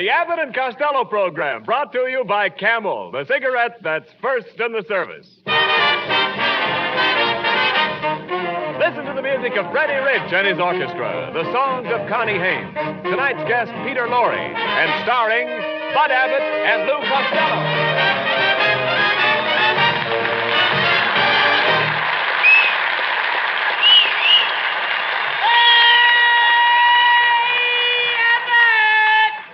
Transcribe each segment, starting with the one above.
The Abbott and Costello program, brought to you by Camel, the cigarette that's first in the service. Listen to the music of Freddie Rich and his orchestra, the songs of Connie Haynes, tonight's guest, Peter Lorre, and starring Bud Abbott and Lou Costello.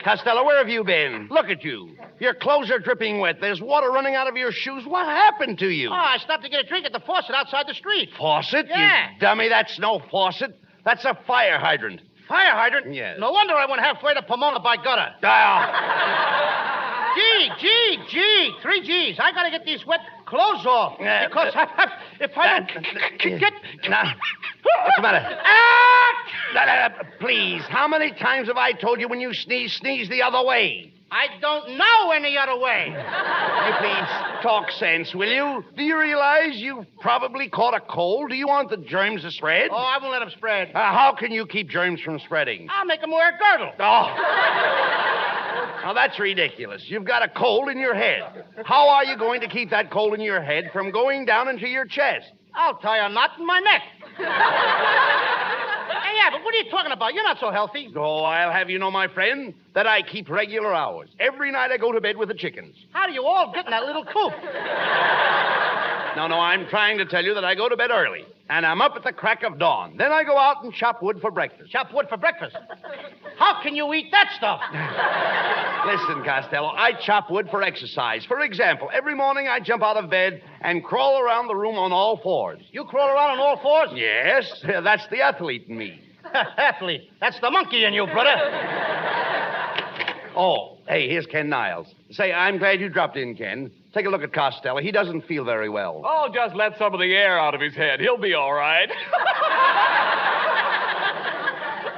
Costello, where have you been? Look at you. Your clothes are dripping wet. There's water running out of your shoes. What happened to you? Oh, I stopped to get a drink at the faucet outside the street. Faucet? Yeah. You dummy, that's no faucet. That's a fire hydrant. Fire hydrant? Yes. No wonder I went halfway to Pomona by gutter. G. 3 G's. I gotta get these wet clothes off. Because if I don't get... Now, what's the matter? Please, how many times have I told you when you sneeze the other way? I don't know any other way. You please talk sense, will you? Do you realize you've probably caught a cold? Do you want the germs to spread? Oh, I won't let them spread. How can you keep germs from spreading? I'll make them wear a girdle. Oh. Now, that's ridiculous. You've got a cold in your head. How are you going to keep that cold in your head from going down into your chest? I'll tie a knot in my neck. Hey, Abbott, what are you talking about? You're not so healthy. Oh, I'll have you know, my friend, that I keep regular hours. Every night I go to bed with the chickens. How do you all get in that little coop? No, I'm trying to tell you that I go to bed early, and I'm up at the crack of dawn. Then I go out and chop wood for breakfast. Chop wood for breakfast? How can you eat that stuff? Listen, Costello, I chop wood for exercise. For example, every morning I jump out of bed and crawl around the room on all fours. You crawl around on all fours? Yes, that's the athlete in me. Athlete? That's the monkey in you, brother. Oh, hey, here's Ken Niles. Say, I'm glad you dropped in, Ken. Take a look at Costello. He doesn't feel very well. Oh, just let some of the air out of his head. He'll be all right.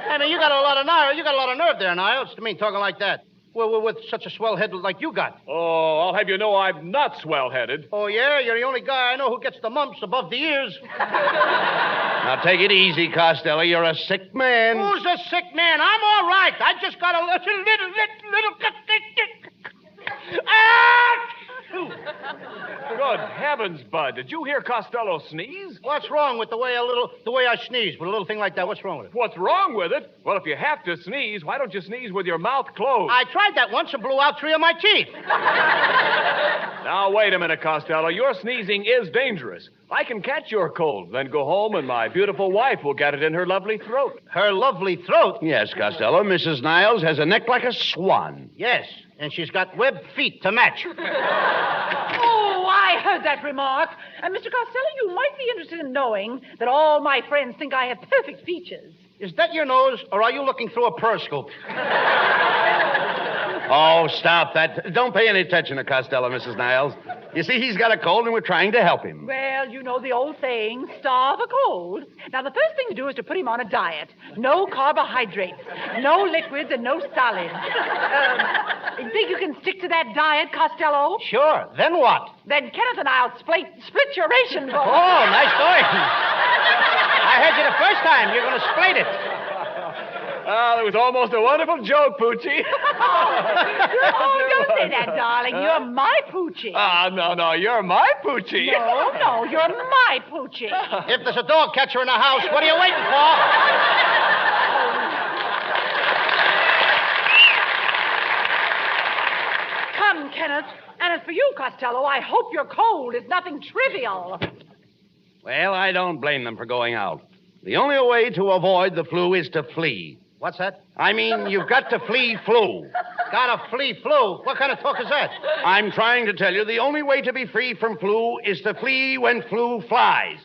I mean, you got a lot of nerve there, Niles, to me talking like that. Well, with such a swell head like you got. Oh, I'll have you know I'm not swell-headed. Oh, yeah? You're the only guy I know who gets the mumps above the ears. Now, take it easy, Costello. You're a sick man. Who's a sick man? I'm all right. I just got a little... Good heavens, Bud. Did you hear Costello sneeze? What's wrong with the way I sneeze with a little thing like that? What's wrong with it? What's wrong with it? Well, if you have to sneeze, why don't you sneeze with your mouth closed? I tried that once and blew out 3 of my teeth. Now, wait a minute, Costello. Your sneezing is dangerous. I can catch your cold, then go home and my beautiful wife will get it in her lovely throat. Her lovely throat? Yes, Costello. Mrs. Niles has a neck like a swan. Yes, and she's got webbed feet to match. Oh, I heard that remark. Mr. Costello, you might be interested in knowing that all my friends think I have perfect features. Is that your nose, or are you looking through a periscope? Oh, stop that. Don't pay any attention to Costello, Mrs. Niles. You see, he's got a cold, and we're trying to help him. Well, you know the old saying, starve a cold. Now, the first thing to do is to put him on a diet. No carbohydrates, no liquids, and no solids. You think you can stick to that diet, Costello? Sure. Then what? Then Kenneth and I'll split your ration. Oh, nice going. I heard you the first time. You're going to split it. Oh, it was almost a wonderful joke, Poochie. Oh, don't say that, darling. You're my Poochie. No, you're my Poochie. No, you're my Poochie. If there's a dog catcher in the house, what are you waiting for? Come, Kenneth. And as for you, Costello, I hope your cold is nothing trivial. Well, I don't blame them for going out. The only way to avoid the flu is to flee. What's that? I mean, you've got to flee flu. Gotta flee flu? What kind of talk is that? I'm trying to tell you the only way to be free from flu is to flee when flu flies.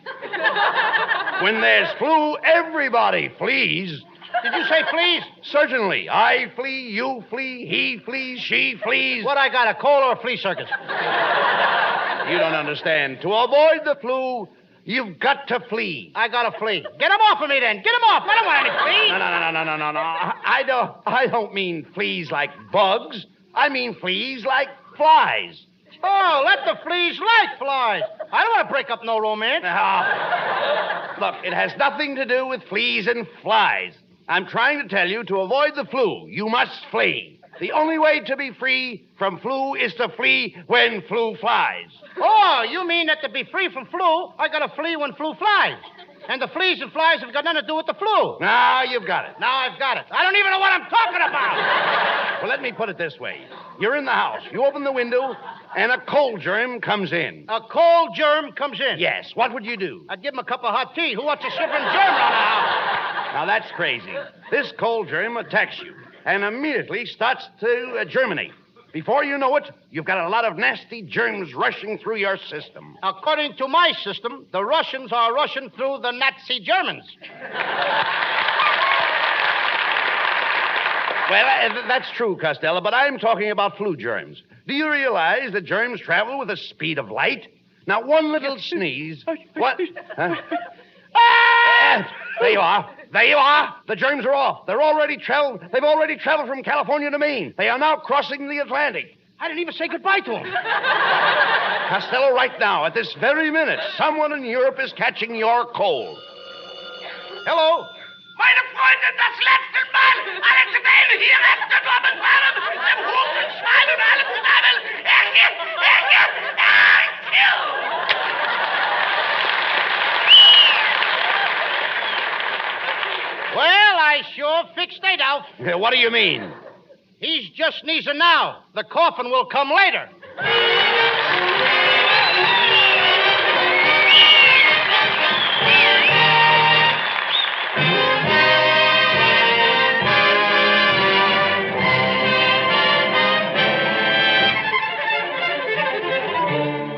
When there's flu, everybody flees. Did you say fleas? Certainly. I flee, you flee, he flees, she flees. What I got, a cold or a flea circus? You don't understand. To avoid the flu, you've got to flee. I gotta flee. Get him off of me, then. Get him off. I don't want any fleas. No. I don't mean fleas like bugs. I mean fleas like flies. Oh, let the fleas like flies. I don't want to break up no romance. Look, it has nothing to do with fleas and flies. I'm trying to tell you, to avoid the flu, you must flee. The only way to be free from flu is to flee when flu flies. Oh, you mean that to be free from flu, I gotta flee when flu flies. And the fleas and flies have got nothing to do with the flu. Now you've got it. Now I've got it. I don't even know what I'm talking about. Well, let me put it this way. You're in the house. You open the window, and a cold germ comes in. A cold germ comes in? Yes. What would you do? I'd give him a cup of hot tea. Who wants a shivering germ around the house? Now, that's crazy. This cold germ attacks you and immediately starts to germinate. Before you know it, you've got a lot of nasty germs rushing through your system. According to my system, the Russians are rushing through the Nazi Germans. Well, that's true, Costello, but I'm talking about flu germs. Do you realize that germs travel with the speed of light? Now, one little sneeze... What? Huh? There you are. There you are. The germs are off. They've already traveled from California to Maine. They are now crossing the Atlantic. I didn't even say goodbye to him. Costello, right now, at this very minute, someone in Europe is catching your cold. Hello? Meine Freunde, das letzte Mal, alle zusammen hier retten und fahren, dem Hof und Schwein und alle zusammen. Well, I sure fixed it out. What do you mean? He's just sneezing now. The coffin will come later.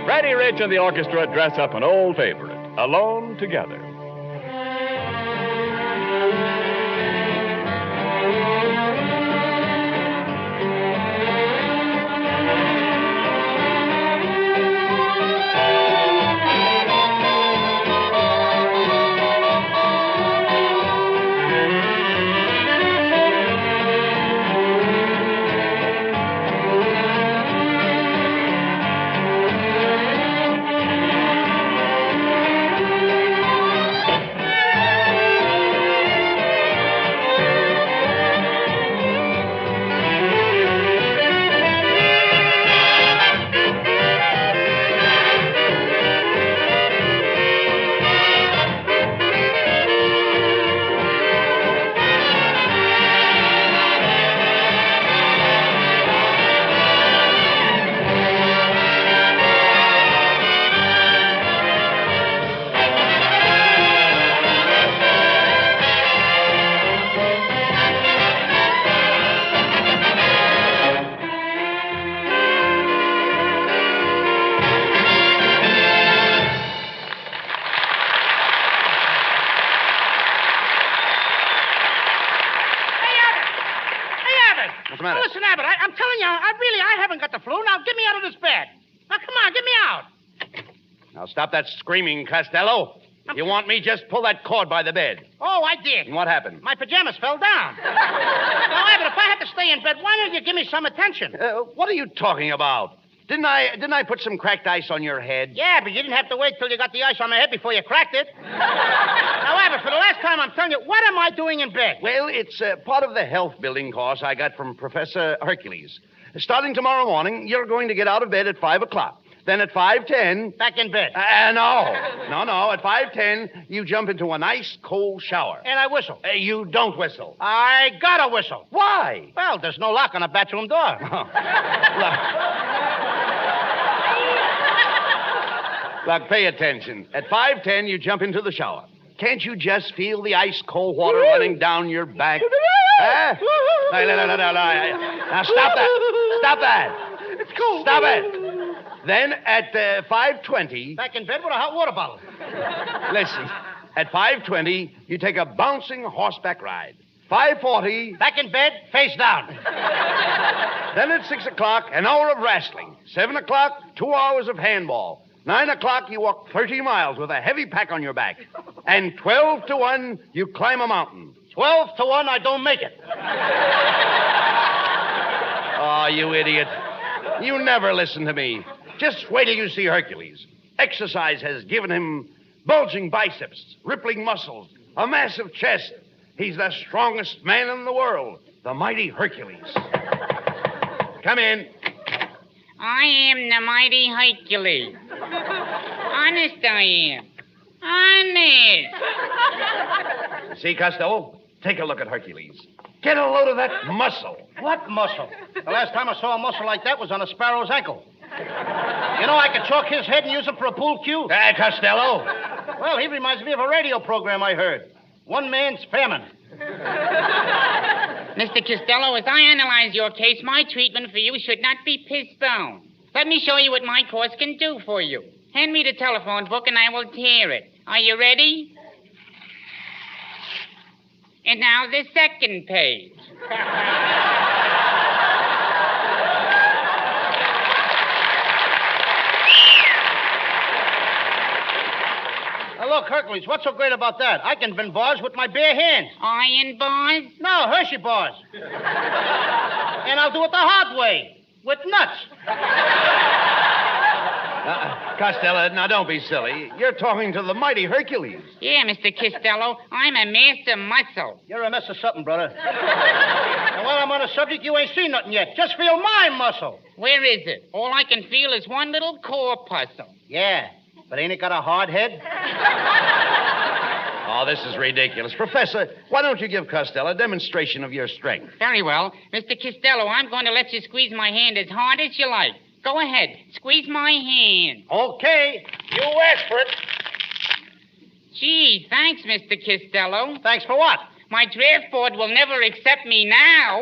Freddie Rich and the orchestra dress up an old favorite, Alone Together. What's the matter? Listen, Abbott, I'm telling you, I haven't got the flu. Now, get me out of this bed. Now, come on, get me out. Now, stop that screaming, Costello. If you want me, just pull that cord by the bed. Oh, I did. And what happened? My pajamas fell down. Now, Abbott, if I have to stay in bed, why don't you give me some attention? What are you talking about? Didn't I put some cracked ice on your head? Yeah, but you didn't have to wait till you got the ice on my head before you cracked it. Now, Abbott, for the last time, I'm telling you, what am I doing in bed? Well, it's part of the health building course I got from Professor Hercules. Starting tomorrow morning, you're going to get out of bed at 5 o'clock. Then at 5:10... Back in bed. No. At 5:10, you jump into a nice cold shower. And I whistle. You don't whistle. I gotta whistle. Why? Well, there's no lock on a bathroom door. Look, pay attention. At 5:10, you jump into the shower. Can't you just feel the ice cold water running down your back? Huh? No. Now, stop that. Stop that. It's cold. Stop it. Then at 5:20... Back in bed with a hot water bottle. Listen. At 5:20, you take a bouncing horseback ride. 5:40... Back in bed, face down. Then at 6 o'clock, an hour of wrestling. 7 o'clock, 2 hours of handball. 9 o'clock, you walk 30 miles with a heavy pack on your back. And 12 to 1, you climb a mountain. 12 to 1, I don't make it. Oh, you idiot. You never listen to me. Just wait till you see Hercules. Exercise has given him bulging biceps, rippling muscles, a massive chest. He's the strongest man in the world, the mighty Hercules. Come in. I am the mighty Hercules. Honest, I am. Honest. See, Costello? Take a look at Hercules. Get a load of that muscle. What muscle? The last time I saw a muscle like that was on a sparrow's ankle. You know, I could chalk his head and use it for a pool cue. Costello. Well, he reminds me of a radio program I heard. One man's famine. Mr. Costello, as I analyze your case, my treatment for you should not be postponed. Let me show you what my course can do for you. Hand me the telephone book and I will tear it. Are you ready? And now the second page. Now, look, Hercules, what's so great about that? I can bend bars with my bare hands. Iron bars? No, Hershey bars. And I'll do it the hard way, with nuts. Costello, now don't be silly. You're talking to the mighty Hercules. Yeah, Mr. Costello, I'm a master muscle. You're a mess of something, brother. And while I'm on the subject, you ain't seen nothing yet. Just feel my muscle. Where is it? All I can feel is one little corpuscle. Yeah, but ain't it got a hard head? Oh, this is ridiculous. Professor, why don't you give Costello a demonstration of your strength? Very well. Mr. Costello, I'm going to let you squeeze my hand as hard as you like. Go ahead. Squeeze my hand. Okay. You asked for it. Gee, thanks, Mr. Costello. Thanks for what? My draft board will never accept me now.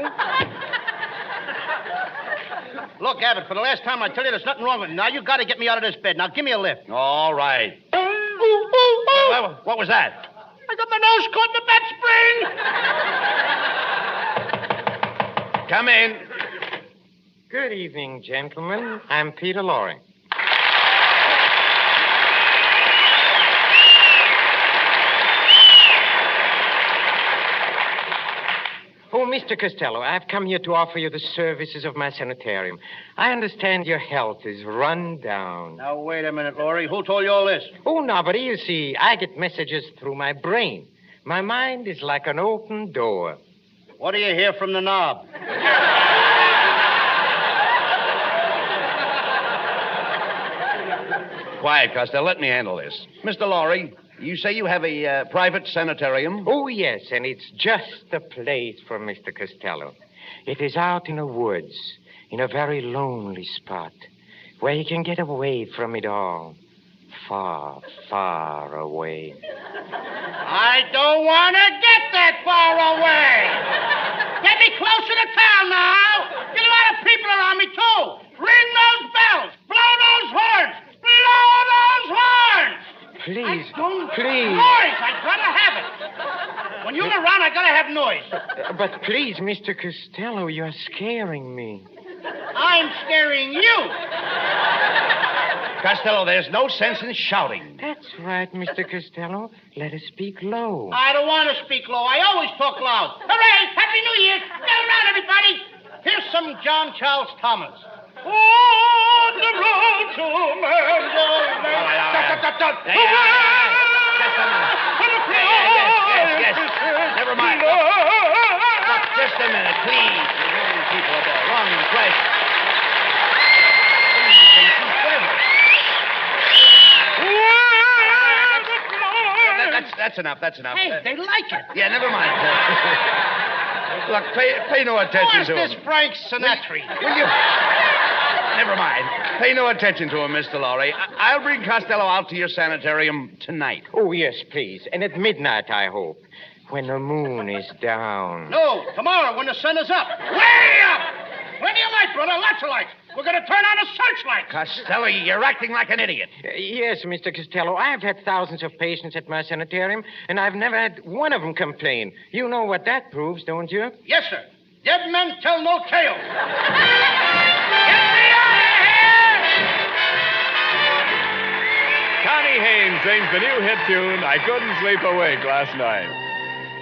Look, Abbott, for the last time I tell you there's nothing wrong with me. Now you got to get me out of this bed. Now give me a lift. All right. What was that? I got my nose caught in the bat spring. Come in. Good evening, gentlemen. I'm Peter Lorre. Oh, Mr. Costello, I've come here to offer you the services of my sanitarium. I understand your health is run down. Now, wait a minute, Lorre. Who told you all this? Oh, nobody. You see, I get messages through my brain. My mind is like an open door. What do you hear from the knob? Quiet, Costello. Let me handle this. Mr. Lorre, you say you have a private sanitarium? Oh, yes, and it's just the place for Mr. Costello. It is out in the woods, in a very lonely spot, where he can get away from it all. Far, far away. I don't want to get that far away. Get me closer to town now. Get a lot of people around me, too. Ring those bells. Blow those horns. Blow those horns. Please, Don't please. Noise. I gotta have it. When you're around, I gotta have noise. But please, Mr. Costello, you're scaring me. I'm scaring you. Costello, there's no sense in shouting. That's right, Mr. Costello. Let us speak low. I don't want to speak low. I always talk loud. Hooray! Happy New Year! Get around, everybody. Here's some John Charles Thomas. On the road to Yes. Never mind. Look, just a minute, please. You're giving people a wrong impression. That's enough. Hey, they like it. Yeah, never mind. Look, pay no attention to him. Where's this Frank Sinatra? Will you? Never mind. Pay no attention to him, Mr. Lorre. I'll bring Costello out to your sanitarium tonight. Oh, yes, please. And at midnight, I hope. When the moon is down. No, tomorrow when the sun is up. Way up! Plenty of light, brother. Lots of light. We're going to turn on a searchlight. Costello, you're acting like an idiot. Yes, Mr. Costello. I've had thousands of patients at my sanitarium, and I've never had one of them complain. You know what that proves, don't you? Yes, sir. Dead men tell no tales. Get me out of here! Connie Haynes sings the new hit tune, I Couldn't Sleep a Wink Last Night.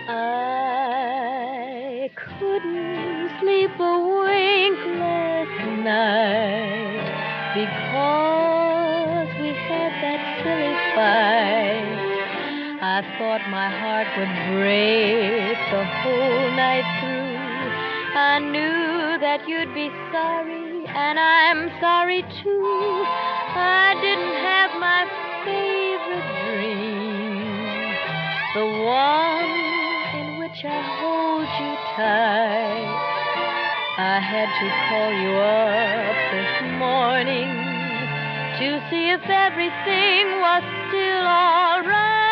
I couldn't sleep a wink last night because we had that silly fight. I thought my heart would break the whole night through. I knew that you'd be sorry, and I'm sorry too. I didn't have my favorite dream, the one in which I hold you tight. I had to call you up this morning to see if everything was still all right.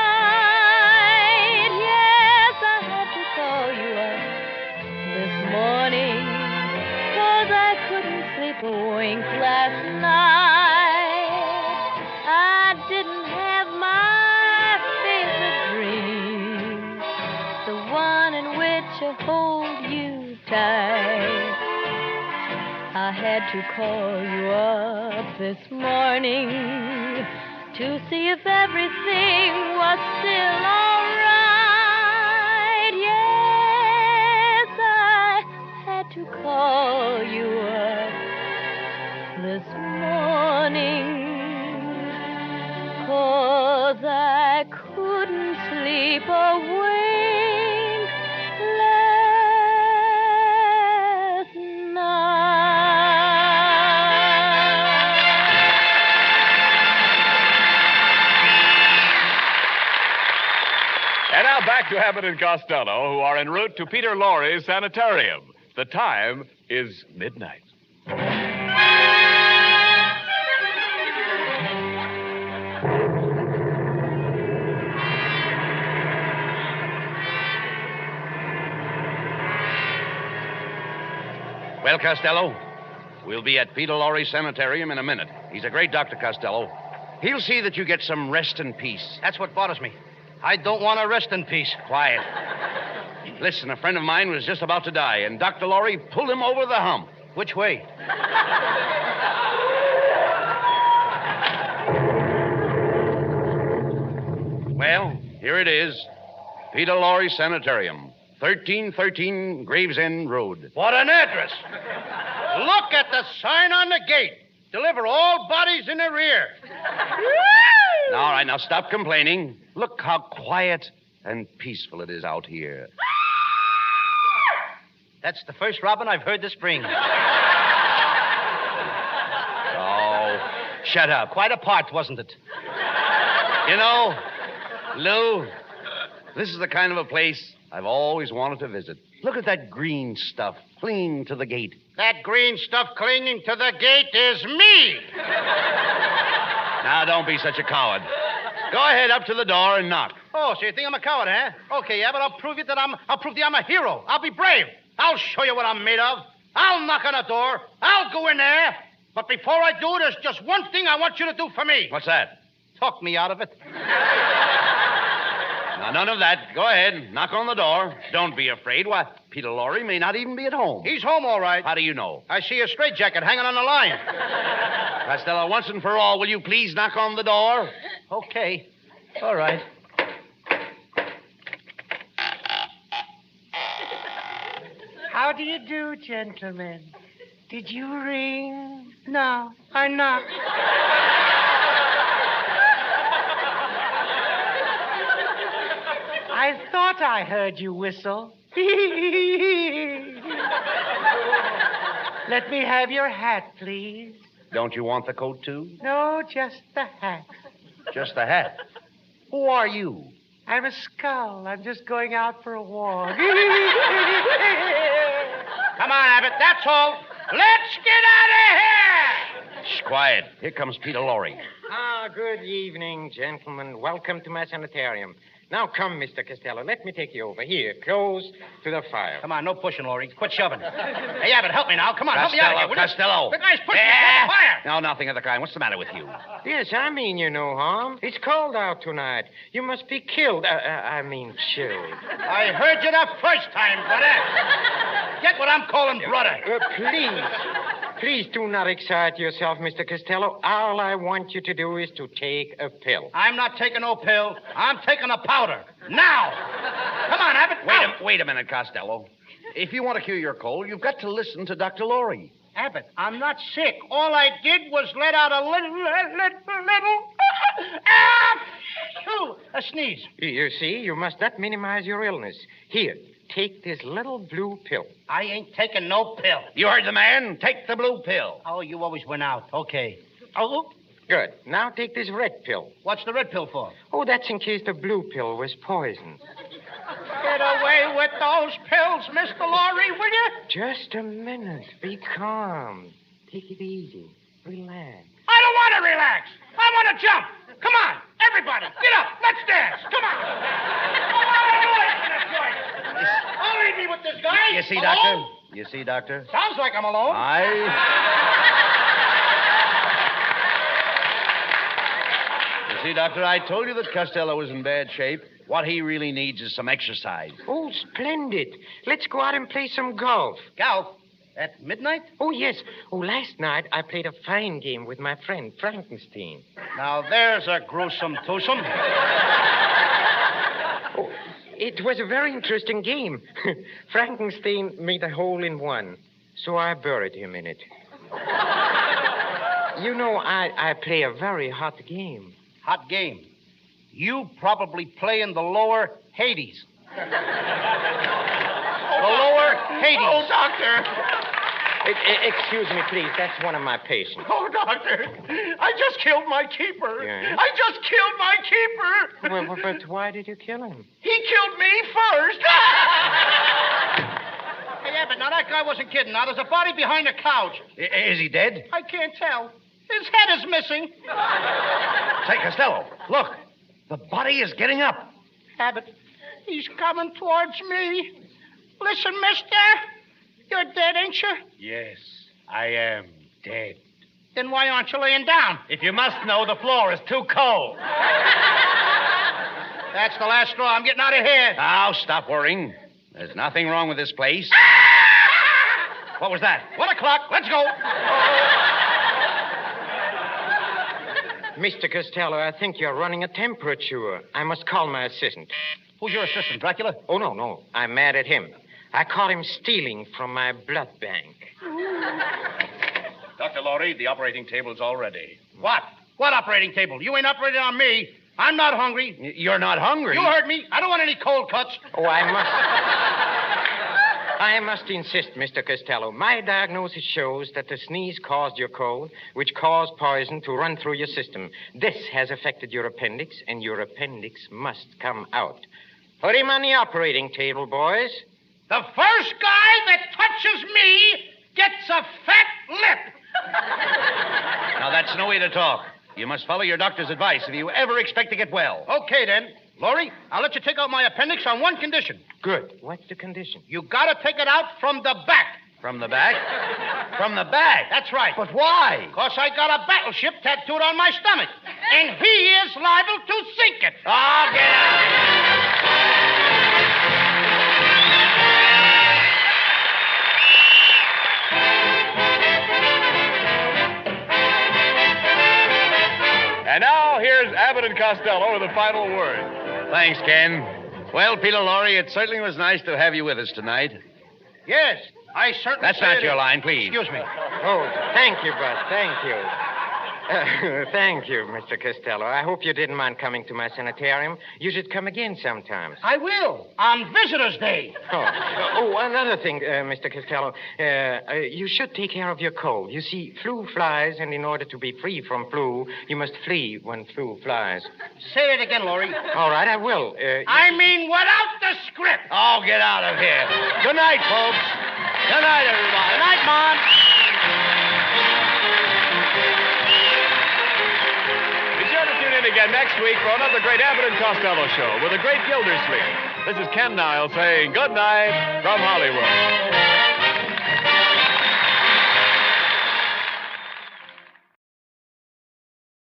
Yes, I had to call you up this morning, 'cause I couldn't sleep a wink last night. I didn't have my favorite dream, the one in which I hold you tight. I had to call you up this morning to see if everything was still all right. Yes, I had to call you up this morning, 'cause I couldn't sleep a wink last night. And now back to Abbott and Costello, who are en route to Peter Lorre's Sanitarium. The time is midnight. Well, Costello, we'll be at Peter Lorre's Sanitarium in a minute. He's a great doctor, Costello. He'll see that you get some rest and peace. That's what bothers me. I don't want to rest in peace. Quiet. Listen, a friend of mine was just about to die, and Dr. Lorre pulled him over the hump. Which way? Well, here it is. Peter Lorre Sanitarium, 1313 Gravesend Road. What an address. Look at the sign on the gate. Deliver all bodies in the rear. All right, now stop complaining. Look how quiet and peaceful it is out here. That's the first robin I've heard this spring. Oh, shut up. Quite a part, wasn't it? You know, Lou, this is the kind of a place I've always wanted to visit. Look at that green stuff clinging to the gate. That green stuff clinging to the gate is me. Now, don't be such a coward. Go ahead up to the door and knock. Oh, so you think I'm a coward, huh? Okay, yeah, but I'll prove to you I'm a hero. I'll be brave. I'll show you what I'm made of. I'll knock on the door. I'll go in there. But before I do, there's just one thing I want you to do for me. What's that? Talk me out of it. Now, none of that. Go ahead. Knock on the door. Don't be afraid. Why, Peter Lorre may not even be at home. He's home, all right. How do you know? I see a straitjacket hanging on the line. Costello, once and for all, will you please knock on the door? Okay. All right. How do you do, gentlemen? Did you ring? No, I knocked. I thought I heard you whistle. Let me have your hat, please. Don't you want the coat, too? No, just the hat. Just the hat. Who are you? I'm a skull. I'm just going out for a walk. Come on, Abbott. That's all. Let's get out of here. Shh, quiet. Here comes Peter Lorre. Good evening, gentlemen. Welcome to my sanitarium. Now, come, Mr. Costello. Let me take you over here, close to the fire. Come on, no pushing, Lorre. Quit shoving. Hey, Abbott, help me now. Come on, help me out of here. will you? Costello. The guy's pushing me on fire. No, nothing of the kind. What's the matter with you? Yes, I mean you no harm. It's cold out tonight. You must be killed. Chilled. I heard you the first time, brother. Get what I'm calling brother. Please do not excite yourself, Mr. Costello. All I want you to do is to take a pill. I'm not taking no pill. I'm taking a powder. Now. Come on, Abbott. Wait a minute, Costello. If you want to cure your cold, you've got to listen to Dr. Lorre. Abbott, I'm not sick. All I did was let out a little a sneeze. You see, you must not minimize your illness. Here, take this little blue pill. I ain't taking no pill. You heard the man. Take the blue pill. Oh, you always went out. Okay. Oh, Good. Now take this red pill. what's the red pill for? Oh, that's in case the blue pill was poison. Get away with those pills, Mr. Lorre, will you? Just a minute. Be calm. Take it easy. Relax. I don't want to relax. I want to jump. Come on, everybody, get up. Let's dance. Come on. I'll leave me with this guy. You see, Alone? Doctor? You see, Doctor? Sounds like I'm alone. You see, Doctor, I told you that Costello was in bad shape. What he really needs is some exercise. Oh, splendid. Let's go out and play some golf. Golf? At midnight? Oh, yes. Oh, last night I played a fine game with my friend Frankenstein. Now, there's a gruesome twosome. Oh, it was a very interesting game. Frankenstein made a hole in one, so I buried him in it. You know, I play a very hot game. Hot game. You probably play in the lower Hades. The lower Hades. Oh, Doctor. Excuse me, please. That's one of my patients. Oh, Doctor, I just killed my keeper. Yeah? I just killed my keeper. Well, but why did you kill him? He killed me first. Hey, Abbott, now that guy wasn't kidding. Now, there's a body behind the couch. Is he dead? I can't tell. His head is missing. Say, Costello, look. The body is getting up. Abbott, he's coming towards me. Listen, mister, you're dead, ain't you? Yes, I am dead. Then why aren't you laying down? If you must know, the floor is too cold. That's the last straw. I'm getting out of here. Now, stop worrying. There's nothing wrong with this place. What was that? 1 o'clock. Let's go. Mr. Costello, I think you're running a temperature. I must call my assistant. Who's your assistant, Dracula? Oh, no. I'm mad at him. I caught him stealing from my blood bank. Dr. Lorre, the operating table's all ready. What? What operating table? You ain't operating on me. I'm not hungry. You're not hungry? You heard me. I don't want any cold cuts. Oh, I must insist, Mr. Costello. My diagnosis shows that the sneeze caused your cold, which caused poison to run through your system. This has affected your appendix, and your appendix must come out. Put him on the operating table, boys. The first guy that touches me gets a fat lip. Now, that's no way to talk. You must follow your doctor's advice if you ever expect to get well. Okay, then. Lorre, I'll let you take out my appendix on one condition. Good. What's the condition? You gotta take it out from the back. From the back? From the back? That's right. But why? Because I got a battleship tattooed on my stomach. And he is liable to sink it. Oh, get out! And now, here's Abbott and Costello with the final word. Thanks, Ken. Well, Peter Lorre, it certainly was nice to have you with us tonight. Yes, I certainly That's say not it your is. line, please. Excuse me. Oh, thank you, Bud. Thank you. Thank you, Mr. Costello. I hope you didn't mind coming to my sanitarium. You should come again sometimes. I will. On Visitor's Day. Oh, another thing, Mr. Costello. You should take care of your cold. You see, flu flies, and in order to be free from flu, you must flee when flu flies. Say it again, Lorre. All right, I will. I mean without the script. Oh, get out of here. Good night, folks. Good night, everybody. Good night, Mom. Be sure to tune in again next week for another great Abbott and Costello show with a great Gildersleeve. This is Ken Niles saying good night from Hollywood.